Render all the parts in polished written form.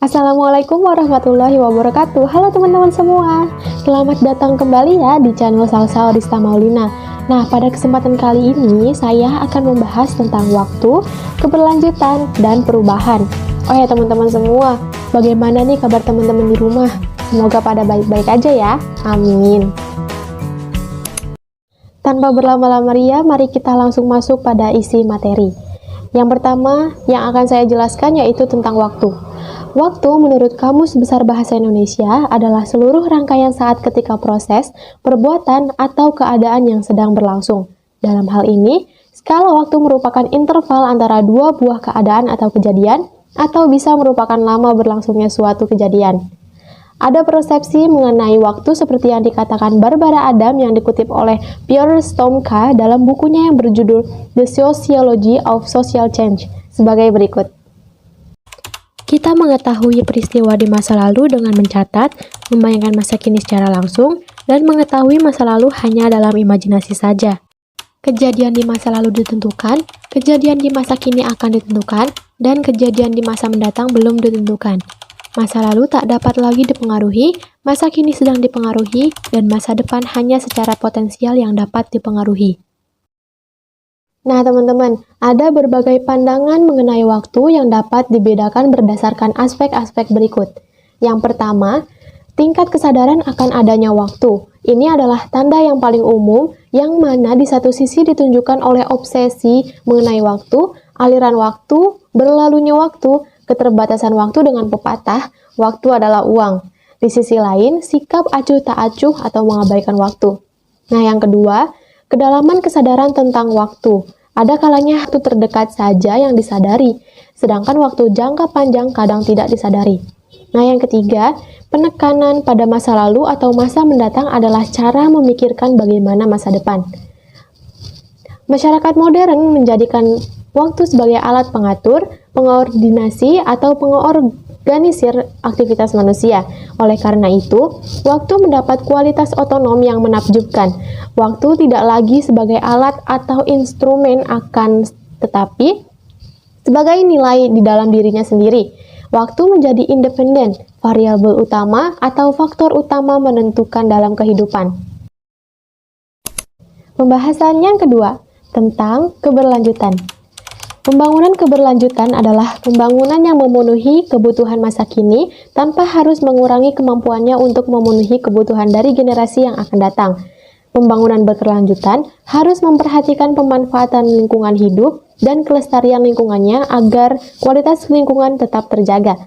Assalamualaikum warahmatullahi wabarakatuh. Halo teman-teman semua. Selamat datang kembali ya di channel Salsa Orista Maulina. Nah, pada kesempatan kali ini saya akan membahas tentang waktu, keberlanjutan, dan perubahan. Oh ya teman-teman semua, bagaimana nih kabar teman-teman di rumah? Semoga pada baik-baik aja ya. Amin. Tanpa berlama-lama ria, mari kita langsung masuk pada isi materi. Yang pertama yang akan saya jelaskan yaitu tentang waktu. Waktu menurut Kamus Besar Bahasa Indonesia adalah seluruh rangkaian saat ketika proses, perbuatan, atau keadaan yang sedang berlangsung. Dalam hal ini, skala waktu merupakan interval antara dua buah keadaan atau kejadian, atau bisa merupakan lama berlangsungnya suatu kejadian. Ada persepsi mengenai waktu seperti yang dikatakan Barbara Adam yang dikutip oleh Pierre Stomka dalam bukunya yang berjudul The Sociology of Social Change sebagai berikut. Kita mengetahui peristiwa di masa lalu dengan mencatat, membayangkan masa kini secara langsung, dan mengetahui masa lalu hanya dalam imajinasi saja. Kejadian di masa lalu ditentukan, kejadian di masa kini akan ditentukan, dan kejadian di masa mendatang belum ditentukan. Masa lalu tak dapat lagi dipengaruhi, masa kini sedang dipengaruhi, dan masa depan hanya secara potensial yang dapat dipengaruhi. Nah teman-teman, ada berbagai pandangan mengenai waktu yang dapat dibedakan berdasarkan aspek-aspek berikut. Yang pertama, tingkat kesadaran akan adanya waktu. Ini adalah tanda yang paling umum, yang mana di satu sisi ditunjukkan oleh obsesi mengenai waktu, aliran waktu, berlalunya waktu, keterbatasan waktu dengan pepatah, waktu adalah uang. Di sisi lain, sikap acuh tak acuh atau mengabaikan waktu. Nah yang kedua, kedalaman kesadaran tentang waktu. Ada kalanya waktu terdekat saja yang disadari, sedangkan waktu jangka panjang kadang tidak disadari. Nah yang ketiga, penekanan pada masa lalu atau masa mendatang adalah cara memikirkan bagaimana masa depan. Masyarakat modern menjadikan waktu sebagai alat pengatur, pengordinasi, atau pengorganisir aktivitas manusia. Oleh karena itu, waktu mendapat kualitas otonom yang menakjubkan. Waktu tidak lagi sebagai alat atau instrumen tetapi sebagai nilai di dalam dirinya sendiri. Waktu menjadi independen, variabel utama atau faktor utama menentukan dalam kehidupan. Pembahasan yang kedua, tentang keberlanjutan. Pembangunan keberlanjutan adalah pembangunan yang memenuhi kebutuhan masa kini tanpa harus mengurangi kemampuannya untuk memenuhi kebutuhan dari generasi yang akan datang. Pembangunan berkelanjutan harus memperhatikan pemanfaatan lingkungan hidup dan kelestarian lingkungannya agar kualitas lingkungan tetap terjaga.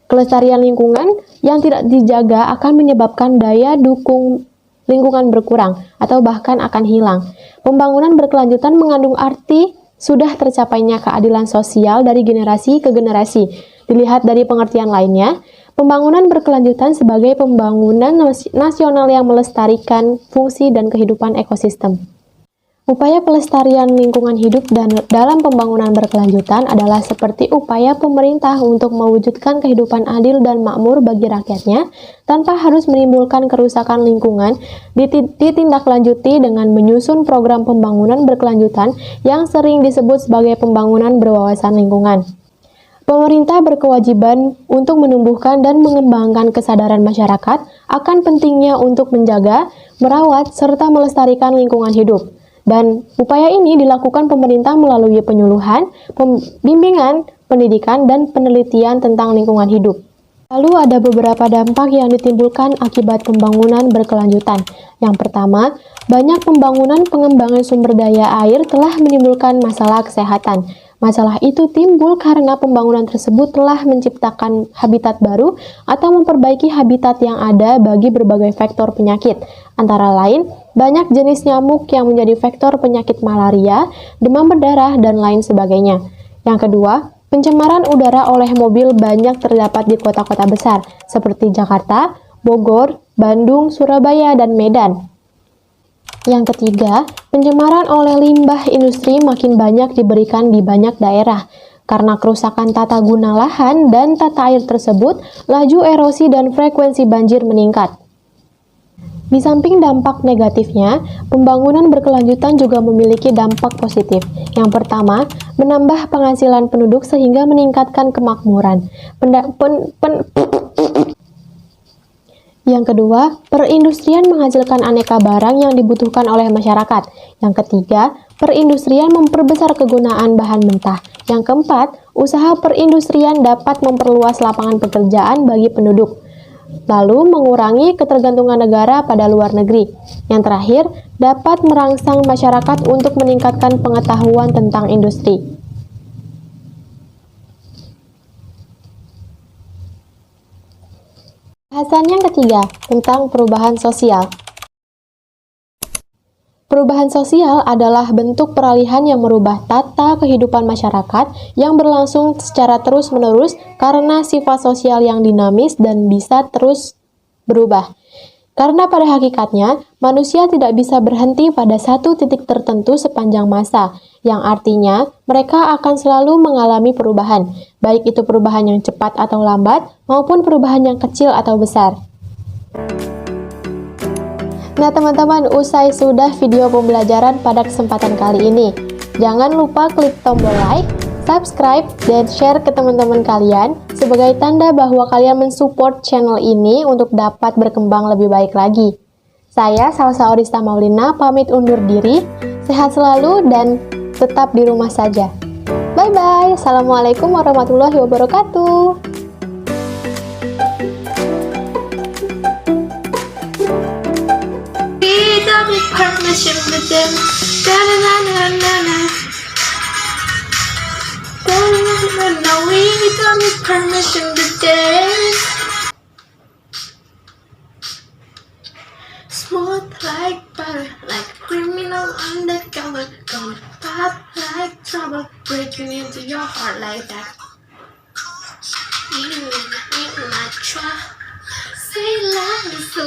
Kelestarian lingkungan yang tidak dijaga akan menyebabkan daya dukung lingkungan berkurang atau bahkan akan hilang. Pembangunan berkelanjutan mengandung arti sudah tercapainya keadilan sosial dari generasi ke generasi. Dilihat dari pengertian lainnya, pembangunan berkelanjutan sebagai pembangunan nasional yang melestarikan fungsi dan kehidupan ekosistem. Upaya pelestarian lingkungan hidup dan dalam pembangunan berkelanjutan adalah seperti upaya pemerintah untuk mewujudkan kehidupan adil dan makmur bagi rakyatnya tanpa harus menimbulkan kerusakan lingkungan, ditindaklanjuti dengan menyusun program pembangunan berkelanjutan yang sering disebut sebagai pembangunan berwawasan lingkungan. Pemerintah berkewajiban untuk menumbuhkan dan mengembangkan kesadaran masyarakat akan pentingnya untuk menjaga, merawat, serta melestarikan lingkungan hidup. Dan upaya ini dilakukan pemerintah melalui penyuluhan, pembimbingan, pendidikan, dan penelitian tentang lingkungan hidup. Lalu ada beberapa dampak yang ditimbulkan akibat pembangunan berkelanjutan. Yang pertama, banyak pembangunan pengembangan sumber daya air telah menimbulkan masalah kesehatan. Masalah itu timbul karena pembangunan tersebut telah menciptakan habitat baru atau memperbaiki habitat yang ada bagi berbagai faktor penyakit. Antara lain, banyak jenis nyamuk yang menjadi faktor penyakit malaria, demam berdarah, dan lain sebagainya. Yang kedua, pencemaran udara oleh mobil banyak terdapat di kota-kota besar, seperti Jakarta, Bogor, Bandung, Surabaya, dan Medan. Yang ketiga, pencemaran oleh limbah industri makin banyak diberikan di banyak daerah. Karena kerusakan tata guna lahan dan tata air tersebut, laju erosi dan frekuensi banjir meningkat. Di samping dampak negatifnya, pembangunan berkelanjutan juga memiliki dampak positif. Yang pertama, menambah penghasilan penduduk sehingga meningkatkan kemakmuran. Yang kedua, perindustrian menghasilkan aneka barang yang dibutuhkan oleh masyarakat. Yang ketiga, perindustrian memperbesar kegunaan bahan mentah. Yang keempat, usaha perindustrian dapat memperluas lapangan pekerjaan bagi penduduk, lalu mengurangi ketergantungan negara pada luar negeri. Yang terakhir, dapat merangsang masyarakat untuk meningkatkan pengetahuan tentang industri. Bahasan yang ketiga, tentang perubahan sosial. Perubahan sosial adalah bentuk peralihan yang merubah tata kehidupan masyarakat yang berlangsung secara terus-menerus karena sifat sosial yang dinamis dan bisa terus berubah. Karena pada hakikatnya, manusia tidak bisa berhenti pada satu titik tertentu sepanjang masa, yang artinya mereka akan selalu mengalami perubahan, baik itu perubahan yang cepat atau lambat, maupun perubahan yang kecil atau besar. Nah teman-teman, usai sudah video pembelajaran pada kesempatan kali ini. Jangan lupa klik tombol like, subscribe, dan share ke teman-teman kalian sebagai tanda bahwa kalian mensupport channel ini untuk dapat berkembang lebih baik lagi. Saya Salsa Orista Maulina pamit undur diri, sehat selalu dan tetap di rumah saja. Bye-bye, Assalamualaikum warahmatullahi wabarakatuh. Permission to dance. Smooth like butter, like criminal undercover, going pop like trouble, breaking into your heart like that. You in my trap, say love is so